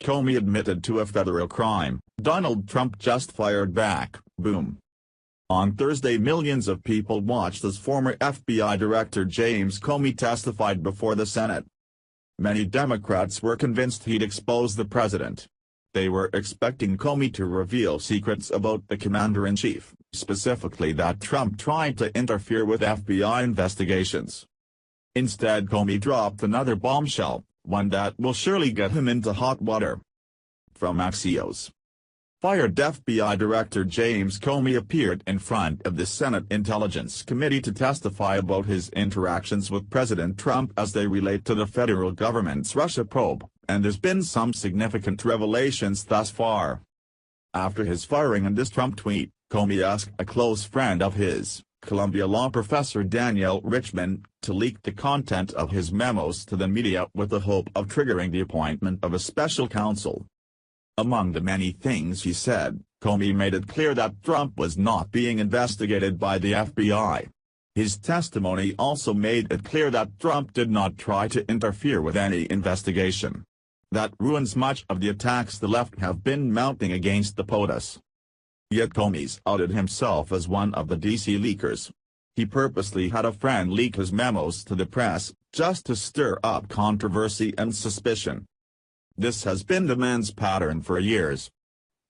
Comey admitted to a federal crime, Donald Trump just fired back, boom. On Thursday, millions of people watched as former FBI Director James Comey testified before the Senate. Many Democrats were convinced he'd expose the president. They were expecting Comey to reveal secrets about the commander-in-chief, specifically that Trump tried to interfere with FBI investigations. Instead, Comey dropped another bombshell, one that will surely get him into hot water. From Axios. Fired FBI Director James Comey appeared in front of the Senate Intelligence Committee to testify about his interactions with President Trump as they relate to the federal government's Russia probe, and there's been some significant revelations thus far. After his firing and this Trump tweet, Comey asked a close friend of his, Columbia law professor Danielle Richman, to leak the content of his memos to the media with the hope of triggering the appointment of a special counsel. Among the many things he said, Comey made it clear that Trump was not being investigated by the FBI. His testimony also made it clear that Trump did not try to interfere with any investigation. That ruins much of the attacks the left have been mounting against the POTUS. Yet Comey's outed himself as one of the DC leakers. He purposely had a friend leak his memos to the press, just to stir up controversy and suspicion. This has been the man's pattern for years.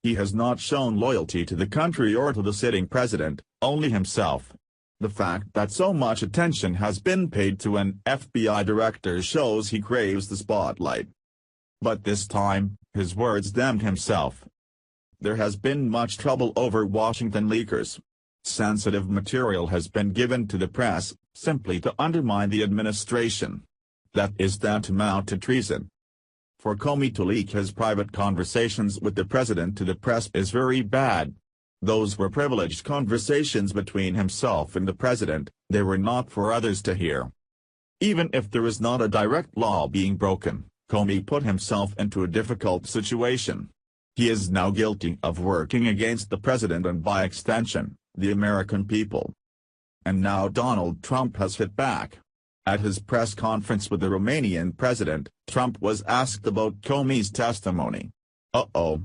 He has not shown loyalty to the country or to the sitting president, only himself. The fact that so much attention has been paid to an FBI director shows he craves the spotlight. But this time, his words damned himself. There has been much trouble over Washington leakers. Sensitive material has been given to the press, simply to undermine the administration. That is tantamount to treason. For Comey to leak his private conversations with the president to the press is very bad. Those were privileged conversations between himself and the president, they were not for others to hear. Even if there is not a direct law being broken, Comey put himself into a difficult situation. He is now guilty of working against the president and by extension, the American people. And now Donald Trump has hit back. At his press conference with the Romanian president, Trump was asked about Comey's testimony. Uh-oh,